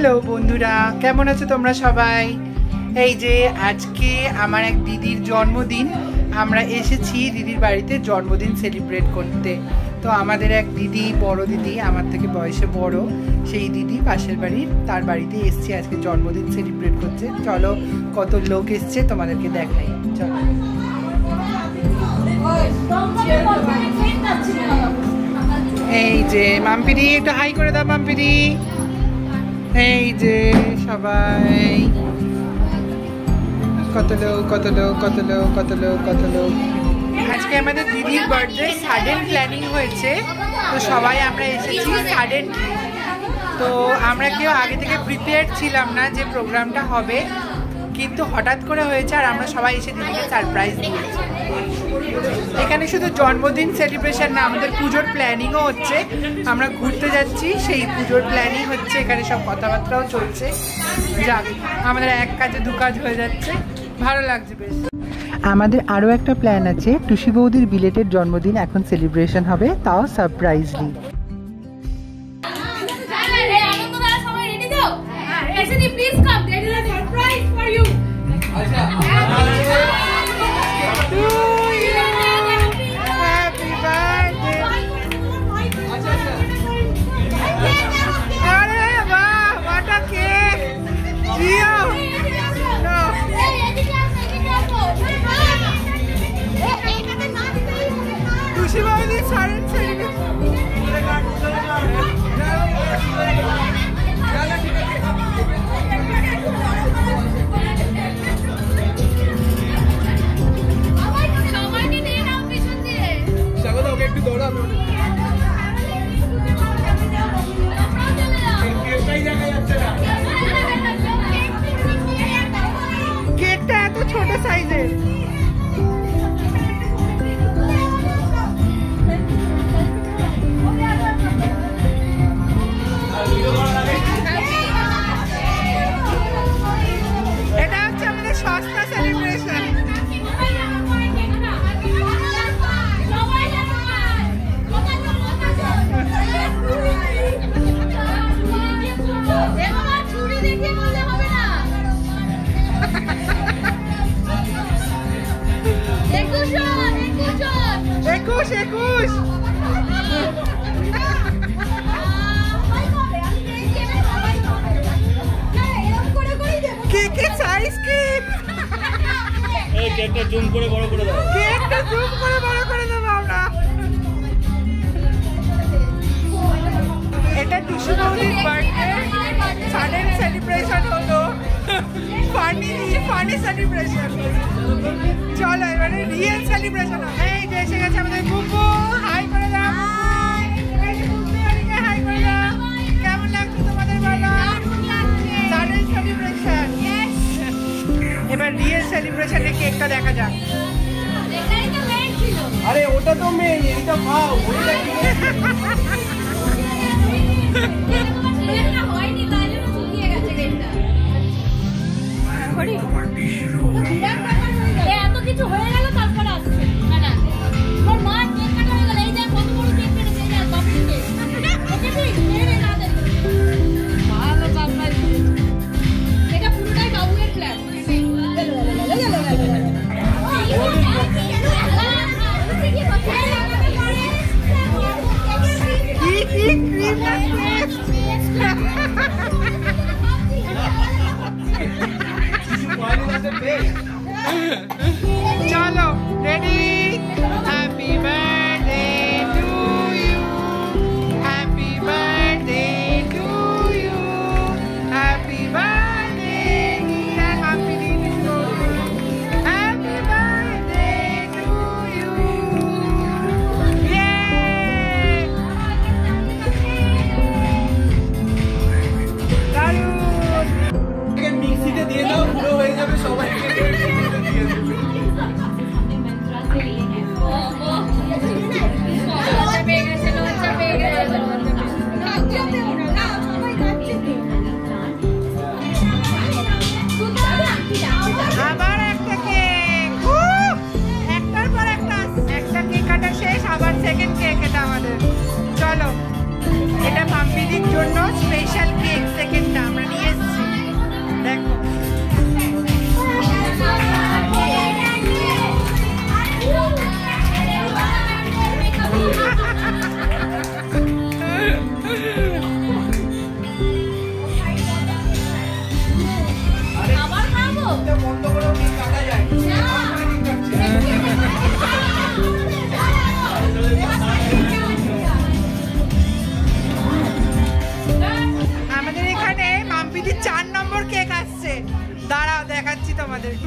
Hello বন্ধুরা, কেমন আছো তোমরা সবাই? এই যে আজকে আমার এক দিদির জন্মদিন, আমরা এসেছি দিদির বাড়িতে জন্মদিন সেলিব্রেট করতে। তো আমাদের এক দিদি, বড় দিদি, আমার থেকে বয়সে বড়, সেই দিদি পাশের বাড়ির, তার বাড়িতে এসছে আজকে জন্মদিন সেলিব্রেট করছে। চলো কত লোক এসছে তোমাদেরকে দেখাই, চলো। এই যে মাম্পিদি, একটু হাই করে দাও মাম্পিদি। এই যে সবাই, কত লোক কত লোক কত লোক কত লোক কত লোক। আজকে আমাদের দিদির বার্থডে, সাডেন প্ল্যানিং হয়েছে, তো সবাই আমরা এসেছি সাডেনলি। তো আমরা কেউ আগে থেকে প্রিপেয়ার ছিলাম না যে প্রোগ্রামটা হবে, কিন্তু হঠাৎ করে হয়েছে আর আমরা সবাই এসে দিদিকে সারপ্রাইজ দিয়েছি। এখানে শুধু জন্মদিন সেলিব্রেশন না, আমাদের পুজোর প্ল্যানিংও হচ্ছে। আমরা ঘুরতে যাচ্ছি, সেই পুজোর প্ল্যানিং হচ্ছে, এখানে সব কথাবার্তাও চলছে। যাক, আমাদের এক কাজে দু কাজ হয়ে যাচ্ছে, ভালো লাগছে বেশ। আমাদের আরও একটা প্ল্যান আছে, টুসি বৌদির বিলেটের জন্মদিন এখন সেলিব্রেশন হবে, তাও সারপ্রাইজলি। কেকটা এত ছোট সাইজের। এটা হচ্ছে আমাদের সস্তা সেলিব্রেশন। কেকের সাইজ কি? এই কেকটা জুম করে বড় করে দাও। কেকটা জুম করে বড় করে দেব আমরা। এটা টুসি বৌদির বার্থডে, সাডেন সেলিব্রেশন হলো, ফানি সেলিব্রেশন। চলো এবারে রিয়েল সেলিব্রেশন। এই যে এসে গেছে আমাদের বুবু, হাই করে দাও। হাই করে দাও। কেমন লাগছে তোমাদের বলো? Sudden celebration. এবার রিয়েল সেলিব্রেশনে কেকটা দেখা যাক। আরে ওটা তো মেন, এইটা খাও। ওইটা কি? হয়নি, তাহলে শুকিয়ে গেছে কেকটা। এত কিছু হয়ে গেল তারপরে আসছে। না না, তোর মা কেক কাটা হয়ে গেল। এই যে কত বড় কেক কেটেছে, এই যে বাবু কেক। ভালো সারপ্রাইজ। এটা পুরোটাই বাবুয়ের প্ল্যান।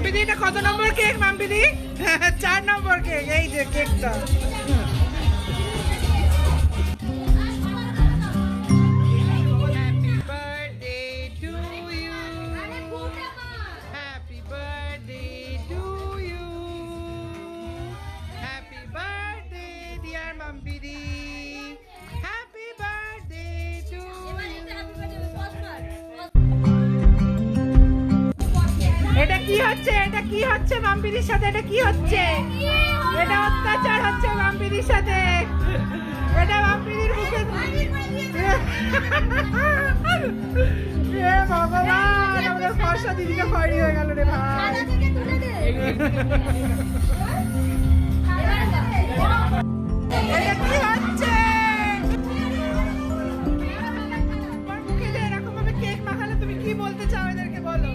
দিদি এটা কত নম্বর কেক মাম্পিদি? 4 নম্বর কেক। এই যে কেকটা। এটা কি হচ্ছে? এটা কি হচ্ছে মাম্পিদির সাথে? এটা কি হচ্ছে? এটা অত্যাচার হচ্ছে মাম্পিদির সাথে। এটা মাম্পিদির মুখে এ ভগবান, আমাদের ফর্সা দিদিটা খয়রি হয়ে গেল রে ভাই। এটা কি হচ্ছে? তোমার মুখে যে এরকম ভাবে কেক মাখালে তুমি কি বলতে চাও এদেরকে বলো?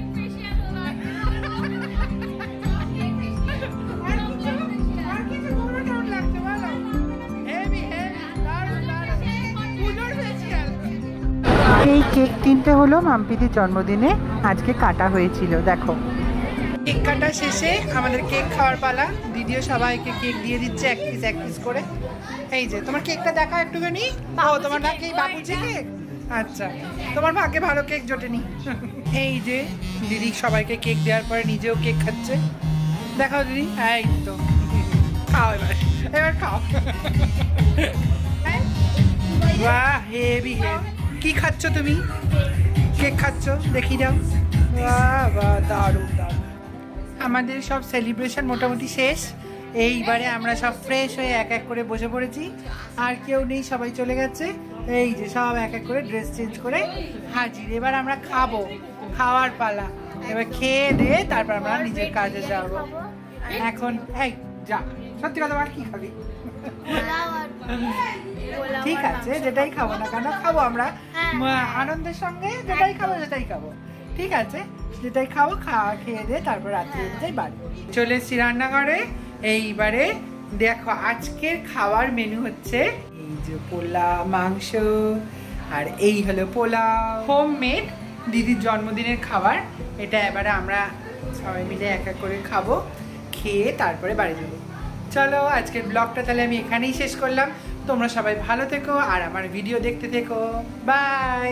এই কেক 3টে হলো মাম্পিদির জন্মদিনে আজকে কাটা হয়েছিল। দেখো কেক কাটা শেষে আমাদের কেক খাওয়ার পালা। দিদিও সবাইকে কেক দিয়ে দিচ্ছে এক পিস করে। এই যে তোমার কেকটা দেখা একটুখানি। ও তোমার না কেক বাবুজি কেক? আচ্ছা, তোমার ভাগ্যে ভালো কেক জোটেনি। এই যে দিদি সবাইকে কেক দেওয়ার পরে নিজেও কেক খাচ্ছে। দেখাও দিদি। এই তো খাও, এবার খাও। বাহ, হেভি হেভি। কি খাচ্ছ তুমি? কেক খাচ্ছ? দেখি যাও। বাহ বাহ, দারুণ দারুণ। আমাদের সব সেলিব্রেশন মোটামুটি শেষ। এইবারে আমরা সব ফ্রেশ হয়ে এক এক করে বসে পড়েছি। আর কেউ নেই, সবাই চলে গেছে। এই যে সব এক এক করে ড্রেস চেঞ্জ করে হাজির। এবার আমরা খাবো, খাওয়ার পালা। এবার খেয়ে দিয়ে তারপর আমরা নিজের কাজে যাবো। এখন এই যা, সত্যি কথা বল, কি খাবি? ঠিক আছে, যেটাই খাবো না কেন খাবো আমরা আনন্দের সঙ্গে। যেটাই খাবো সেটাই খাবো। ঠিক আছে, যেটাই খাবো খেয়ে দিয়ে তারপর রাত্রে যেটাই বাড়ি চলে এসেছি রান্নাঘরে। এইবারে দেখো আজকের খাওয়ার মেনু হচ্ছে এই যে পোলাও, মাংস, আর এই হলো পোলাও, হোমমেড দিদির জন্মদিনের খাবার। এটা এবারে আমরা সবাই মিলে এক এক করে খাবো, খেয়ে তারপরে বাড়ি যাবো। চলো আজকের ব্লগটা তাহলে আমি এখানেই শেষ করলাম। তোমরা সবাই ভালো থেকো আর আমার ভিডিও দেখতে থেকো। বাই।